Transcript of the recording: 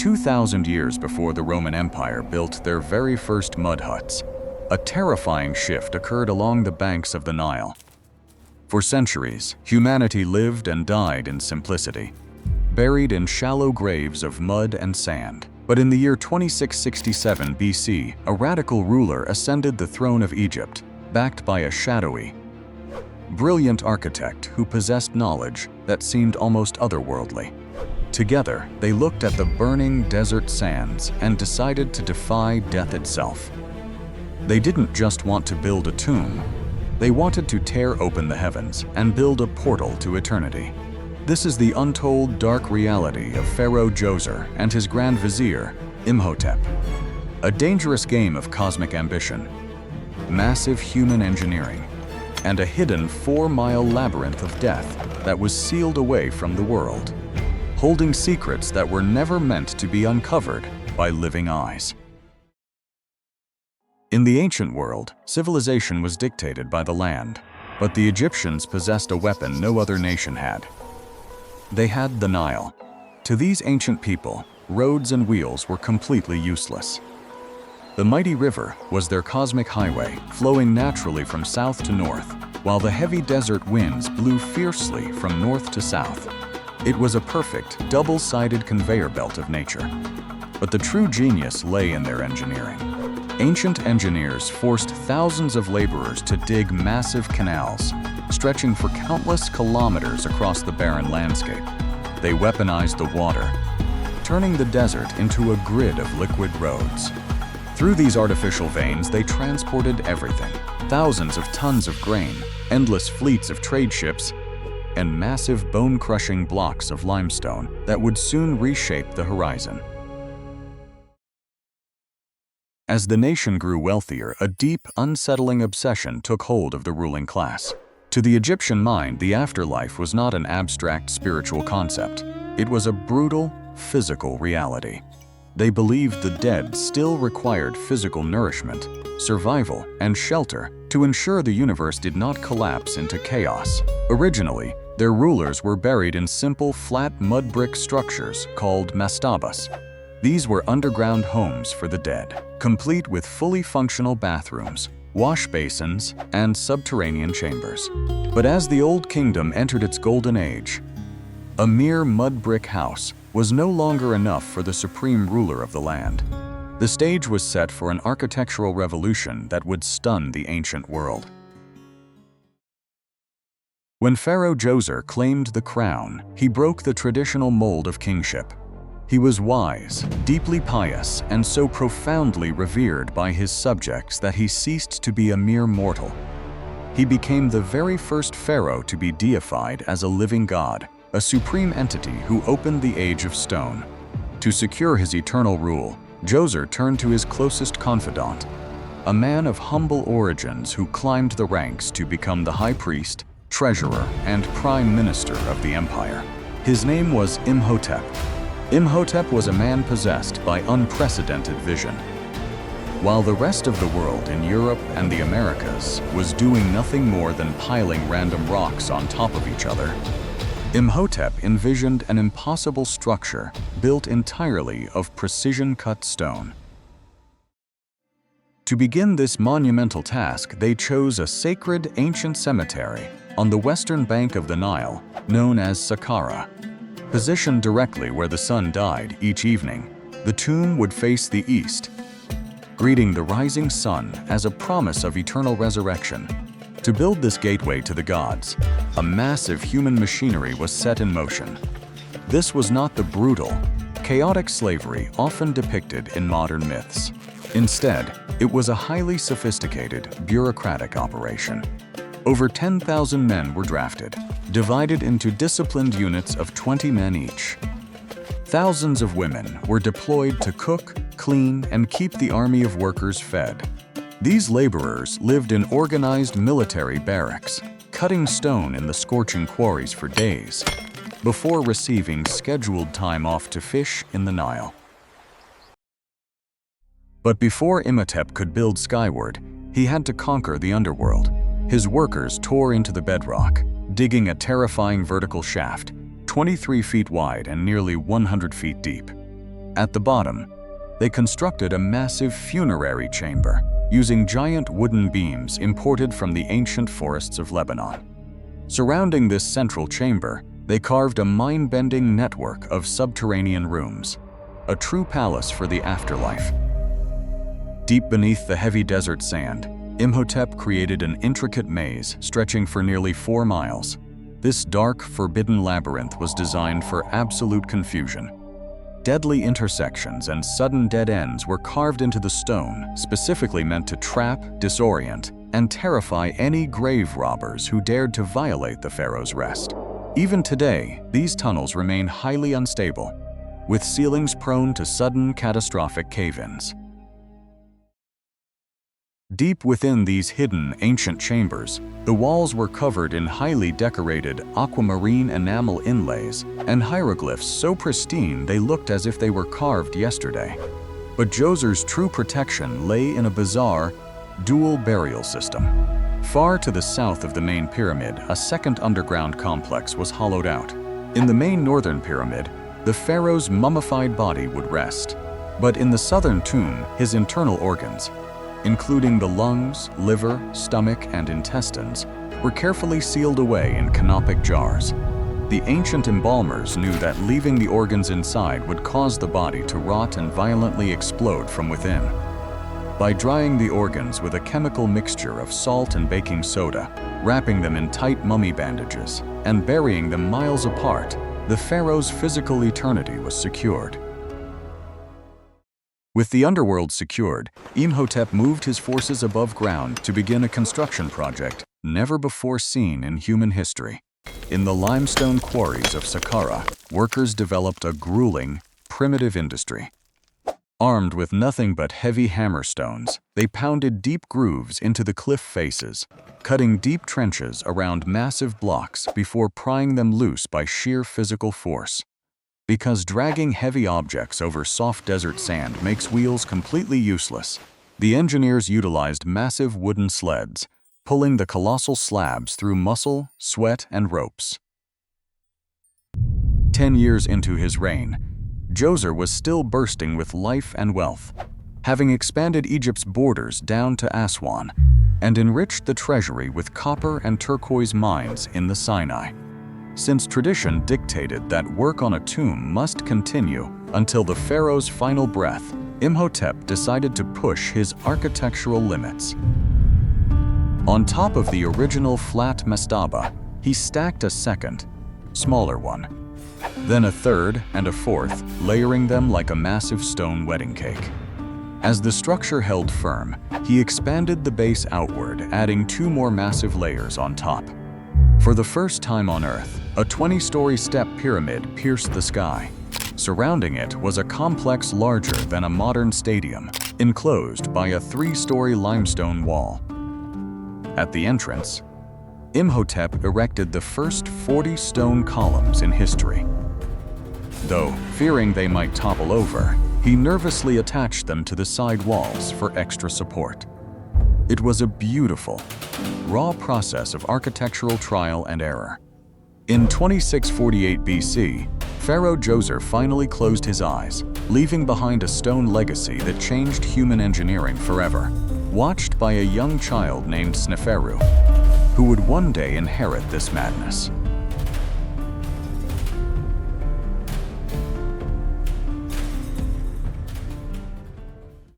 2,000 years before the Roman Empire built their very first mud huts, a terrifying shift occurred along the banks of the Nile. For centuries, humanity lived and died in simplicity, buried in shallow graves of mud and sand. But in the year 2667 BC, a radical ruler ascended the throne of Egypt, backed by a shadowy, brilliant architect who possessed knowledge that seemed almost otherworldly. Together, they looked at the burning desert sands and decided to defy death itself. They didn't just want to build a tomb. They wanted to tear open the heavens and build a portal to eternity. This is the untold dark reality of Pharaoh Djoser and his Grand Vizier, Imhotep. A dangerous game of cosmic ambition, massive human engineering, and a hidden 4-mile labyrinth of death that was sealed away from the world, holding secrets that were never meant to be uncovered by living eyes. In the ancient world, civilization was dictated by the land, but the Egyptians possessed a weapon no other nation had. They had the Nile. To these ancient people, roads and wheels were completely useless. The mighty river was their cosmic highway, flowing naturally from south to north, while the heavy desert winds blew fiercely from north to south. It was a perfect, double-sided conveyor belt of nature. But the true genius lay in their engineering. Ancient engineers forced thousands of laborers to dig massive canals, stretching for countless kilometers across the barren landscape. They weaponized the water, turning the desert into a grid of liquid roads. Through these artificial veins, they transported everything: thousands of tons of grain, endless fleets of trade ships, and massive bone-crushing blocks of limestone that would soon reshape the horizon. As the nation grew wealthier, a deep, unsettling obsession took hold of the ruling class. To the Egyptian mind, the afterlife was not an abstract spiritual concept. It was a brutal, physical reality. They believed the dead still required physical nourishment, survival, and shelter to ensure the universe did not collapse into chaos. Originally, their rulers were buried in simple, flat mud brick structures called mastabas. These were underground homes for the dead, complete with fully functional bathrooms, wash basins, and subterranean chambers. But as the Old Kingdom entered its golden age, a mere mud brick house was no longer enough for the supreme ruler of the land. The stage was set for an architectural revolution that would stun the ancient world. When Pharaoh Djoser claimed the crown, he broke the traditional mold of kingship. He was wise, deeply pious, and so profoundly revered by his subjects that he ceased to be a mere mortal. He became the very first pharaoh to be deified as a living god, a supreme entity who opened the age of stone. To secure his eternal rule, Djoser turned to his closest confidant, a man of humble origins who climbed the ranks to become the high priest, treasurer, and prime minister of the empire. His name was Imhotep. Imhotep was a man possessed by unprecedented vision. While the rest of the world in Europe and the Americas was doing nothing more than piling random rocks on top of each other, Imhotep envisioned an impossible structure built entirely of precision-cut stone. To begin this monumental task, they chose a sacred ancient cemetery on the western bank of the Nile, known as Saqqara. Positioned directly where the sun died each evening, the tomb would face the east, greeting the rising sun as a promise of eternal resurrection. To build this gateway to the gods, a massive human machinery was set in motion. This was not the brutal, chaotic slavery often depicted in modern myths. Instead, it was a highly sophisticated, bureaucratic operation. Over 10,000 men were drafted, divided into disciplined units of 20 men each. Thousands of women were deployed to cook, clean, and keep the army of workers fed. These laborers lived in organized military barracks, cutting stone in the scorching quarries for days, before receiving scheduled time off to fish in the Nile. But before Imhotep could build skyward, he had to conquer the underworld. His workers tore into the bedrock, digging a terrifying vertical shaft, 23 feet wide and nearly 100 feet deep. At the bottom, they constructed a massive funerary chamber using giant wooden beams imported from the ancient forests of Lebanon. Surrounding this central chamber, they carved a mind-bending network of subterranean rooms, a true palace for the afterlife. Deep beneath the heavy desert sand, Imhotep created an intricate maze stretching for nearly 4 miles. This dark, forbidden labyrinth was designed for absolute confusion. Deadly intersections and sudden dead ends were carved into the stone, specifically meant to trap, disorient, and terrify any grave robbers who dared to violate the pharaoh's rest. Even today, these tunnels remain highly unstable, with ceilings prone to sudden, catastrophic cave-ins. Deep within these hidden, ancient chambers, the walls were covered in highly decorated aquamarine enamel inlays and hieroglyphs so pristine they looked as if they were carved yesterday. But Djoser's true protection lay in a bizarre, dual burial system. Far to the south of the main pyramid, a second underground complex was hollowed out. In the main northern pyramid, the pharaoh's mummified body would rest. But in the southern tomb, his internal organs, including the lungs, liver, stomach, and intestines, were carefully sealed away in canopic jars. The ancient embalmers knew that leaving the organs inside would cause the body to rot and violently explode from within. By drying the organs with a chemical mixture of salt and baking soda, wrapping them in tight mummy bandages, and burying them miles apart, the pharaoh's physical eternity was secured. With the underworld secured, Imhotep moved his forces above ground to begin a construction project never before seen in human history. In the limestone quarries of Saqqara, workers developed a grueling, primitive industry. Armed with nothing but heavy hammerstones, they pounded deep grooves into the cliff faces, cutting deep trenches around massive blocks before prying them loose by sheer physical force. Because dragging heavy objects over soft desert sand makes wheels completely useless, the engineers utilized massive wooden sleds, pulling the colossal slabs through muscle, sweat, and ropes. 10 years into his reign, Djoser was still bursting with life and wealth, having expanded Egypt's borders down to Aswan and enriched the treasury with copper and turquoise mines in the Sinai. Since tradition dictated that work on a tomb must continue until the pharaoh's final breath, Imhotep decided to push his architectural limits. On top of the original flat mastaba, he stacked a second, smaller one, then a third and a fourth, layering them like a massive stone wedding cake. As the structure held firm, he expanded the base outward, adding 2 more massive layers on top. For the first time on Earth, a 20-story step pyramid pierced the sky. Surrounding it was a complex larger than a modern stadium, enclosed by a 3-story limestone wall. At the entrance, Imhotep erected the first 40 stone columns in history. Though, fearing they might topple over, he nervously attached them to the side walls for extra support. It was a beautiful, raw process of architectural trial and error. In 2648 BC, Pharaoh Djoser finally closed his eyes, leaving behind a stone legacy that changed human engineering forever, watched by a young child named Sneferu, who would one day inherit this madness.